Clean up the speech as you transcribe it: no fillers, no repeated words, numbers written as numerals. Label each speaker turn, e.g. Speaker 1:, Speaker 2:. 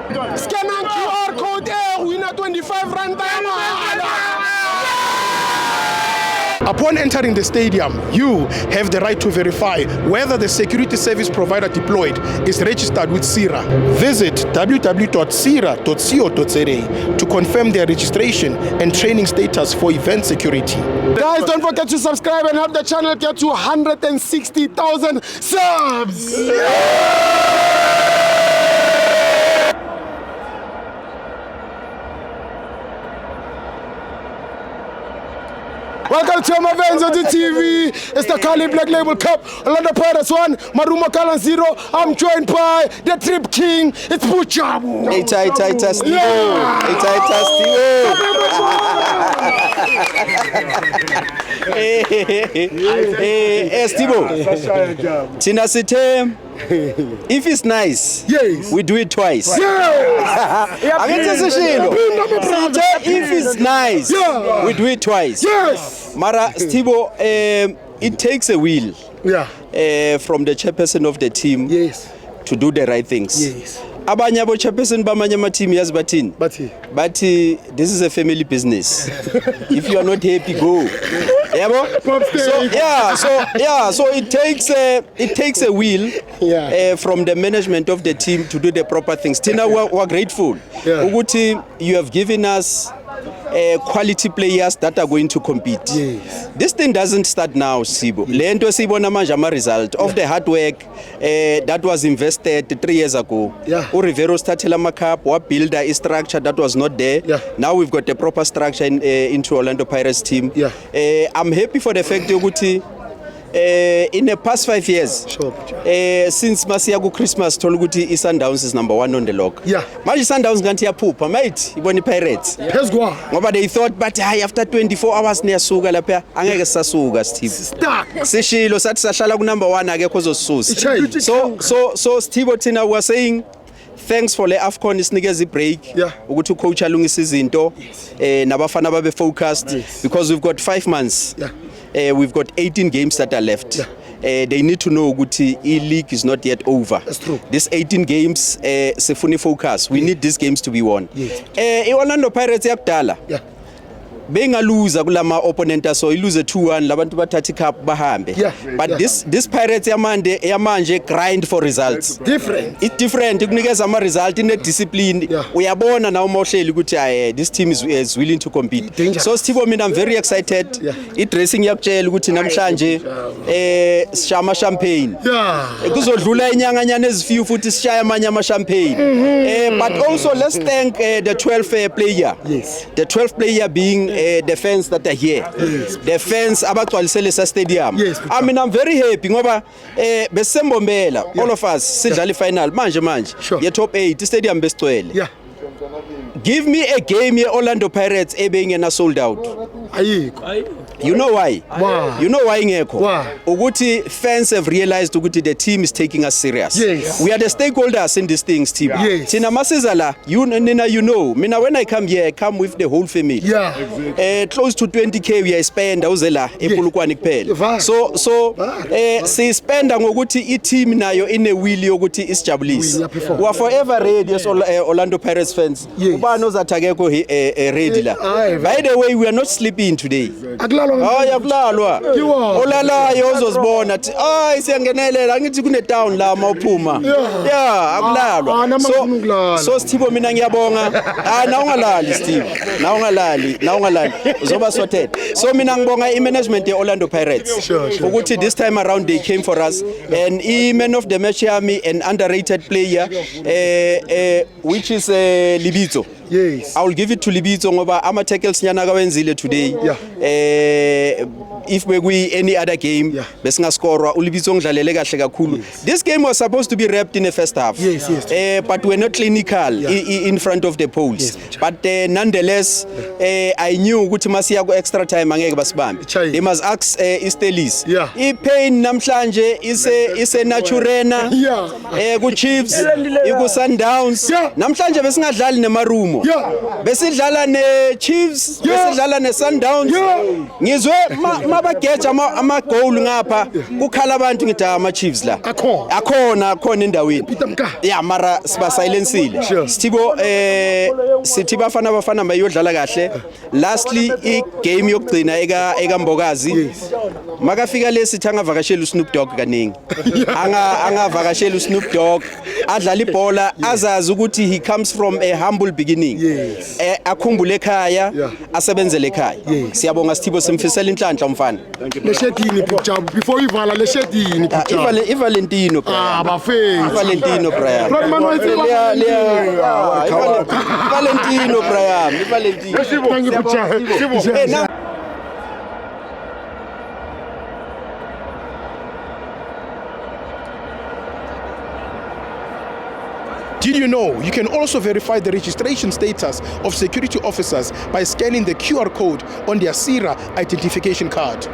Speaker 1: Scan and QR code winner 25 rand. Upon entering the stadium, you have the right to verify whether the security service provider deployed is registered with CIRA. Visit www.cira.co.za to confirm their registration and training status for event security. Guys, don't forget to subscribe and help the channel get to 160,000 subs! Welcome to Mavenzo TV. It's the Kali Black Label Cup. Orlando Pirates 1, Maruma Kalan 0. I'm joined by the Trip King. It's Buchabu.
Speaker 2: Ita Stivo. Stivo. Tina Sithe. If it's nice,
Speaker 1: yes,
Speaker 2: we do it twice.
Speaker 1: Yes.
Speaker 2: If it's nice, yeah, we do it twice.
Speaker 1: Yes.
Speaker 2: Mara Stivo, it takes a will,
Speaker 1: yeah,
Speaker 2: from the chairperson of the team,
Speaker 1: yes,
Speaker 2: to do the right things.
Speaker 1: Yes.
Speaker 2: Abanye abo chairperson bamanye ama team yazi bathini. But this is a family business. If you are not happy, go. Yabo? So it takes a will, yeah, from the management of the team to do the proper things. Tina, we're grateful.
Speaker 1: Yeah.
Speaker 2: Uguti, you have given us quality players that are going to compete.
Speaker 1: Yes.
Speaker 2: This thing doesn't start now, Sibo. Lento Sibo namanja result of the hard work that was invested 3 years ago.
Speaker 1: Yeah.
Speaker 2: Rivero started a cup, or build a structure that was not there.
Speaker 1: Yeah.
Speaker 2: Now we've got a proper structure into Orlando Pirates team.
Speaker 1: Yeah.
Speaker 2: I'm happy for the fact that in the past 5 years,
Speaker 1: sure,
Speaker 2: since Masiago Christmas, Toluguti Sundowns is number 1 on the log.
Speaker 1: Yeah.
Speaker 2: Maji Sundowns ganti pupa, mate, iboni Pirates.
Speaker 1: Let's go.
Speaker 2: But they thought, but after 24 hours near Suga lapia, angeke sasuga Steve.
Speaker 1: Stuck.
Speaker 2: Seshilo sathi sashala ku number 1 ake kuzosusa. So Steve Tina was saying, thanks for the AFCON isinikeza break.
Speaker 1: Yeah.
Speaker 2: Ukuthi coach alungisa izinto, nabafana babe focused,
Speaker 1: yes, because
Speaker 2: we've got 5 months.
Speaker 1: Yeah.
Speaker 2: We've got 18 games that are left.
Speaker 1: Yeah.
Speaker 2: They need to know ukuthi e-league is not yet over.
Speaker 1: That's true.
Speaker 2: These 18 games, sifuni focus. We need these games to be won.
Speaker 1: Yes.
Speaker 2: Orlando Pirates yakudala.
Speaker 1: Yeah.
Speaker 2: Bengaluza kulama opponent so iluze 2-1 labantu bathatha cup bahambe.
Speaker 1: Yeah.
Speaker 2: But
Speaker 1: yeah,
Speaker 2: this Pirates yamanje grind for results.
Speaker 1: Different.
Speaker 2: It's different. Ikunikeza ama result in a discipline.
Speaker 1: Yeah.
Speaker 2: Uyabona na umohleli ukuthi this team is willing to compete.
Speaker 1: Dangerous.
Speaker 2: So Steve, I'm very excited.
Speaker 1: Yeah.
Speaker 2: I-dressing yakutshela ukuthi namhlanje sishama champagne.
Speaker 1: Yeah.
Speaker 2: Kuzodlula inyanganyana ezifew futhi sishaya amanye ama champagne. But also let's thank the 12th player.
Speaker 1: Yes.
Speaker 2: The 12th player being the fans that are here.
Speaker 1: Yes.
Speaker 2: The fans abagcwalisele sa stadium.
Speaker 1: Yes.
Speaker 2: I mean, I'm very happy ngoba besembombela, yeah, all of us sidlala final manje
Speaker 1: sure,
Speaker 2: ye top 8 stadium besicwele.
Speaker 1: Yeah.
Speaker 2: Give me a game here Orlando Pirates ebengena sold out.
Speaker 1: Ayikho.
Speaker 2: You know why?
Speaker 1: Why?
Speaker 2: You know why ngekho?
Speaker 1: Why?
Speaker 2: Ukuthi fans have realized ukuthi the team is taking us serious.
Speaker 1: Yes.
Speaker 2: We are the stakeholders in these things, team.
Speaker 1: Yes.
Speaker 2: Tina masiza la, you know. Mina when I come here, I come with the whole family.
Speaker 1: Yeah.
Speaker 2: Close to 20k we spend awuzela ePolokwane kuphela. So sispenda ngokuthi i-team nayo ine will yokuthi isijabulise. We are forever ready as Orlando Pirates fans. Ubani ozathakekho ready la. By the way, we are not sleeping today. Yakulalwa. Olalayo uzozibona athi siyangenelela angithi kune down la mawuphuma. Yeah, akulalwa. So Steve mina ngiyabonga. Na ungalali Steve. Na ungalali. Uzoba sorted. So mina ngibonga i-management ye Orlando Pirates. Ukuthi this time around they came for us and man of the match yami an underrated player which is Libitso.
Speaker 1: Yes.
Speaker 2: I will give it to Libitso ngoba ama tackles nyana kawenzile today.
Speaker 1: Yeah.
Speaker 2: If we any other game, besingaskorwa uLibitso ngidlalele kahle kakhulu. This game was supposed to be wrapped in the first half.
Speaker 1: Yes.
Speaker 2: But we're not clinical in front of the poles.
Speaker 1: Yes.
Speaker 2: But nonetheless, I knew ukuthi masiya ku extra time angeke basibambe. They must ask Stelis.
Speaker 1: Yeah.
Speaker 2: I-pain namhlanje ise Naturena.
Speaker 1: Yeah.
Speaker 2: Ku Chiefs, iku Sundowns.
Speaker 1: Yeah.
Speaker 2: Namhlanje besingadlali neMarumo. Krumo, besidlala ne-Chiefs, besidlala ne-Sundowns, ngizwe mabageja ama-goal ngapha kukhala abantu ngithi ama-Chiefs la akhona endaweni ya mara sibasilensile sithi bafana bayodlala kahle. Lastly igame yokugcina eka Mbokazi makafika lesithi angavakashela uSnoop Dogg kaningi angavakashela uSnoop Dogg adlala ibhola azazi ukuthi he comes from a humble beginning, akhumbule ekhaya asebenzele ekhaya. Siyabonga Sithibo, simfisela inhlanhla umfana.
Speaker 1: Leshedini picture before ivala leshedini picture
Speaker 2: Valentino Brian. Valentino Brian. Valentino Brian.
Speaker 1: Thank you picture. Did you know you can also verify the registration status of security officers by scanning the QR code on their SIRA identification card?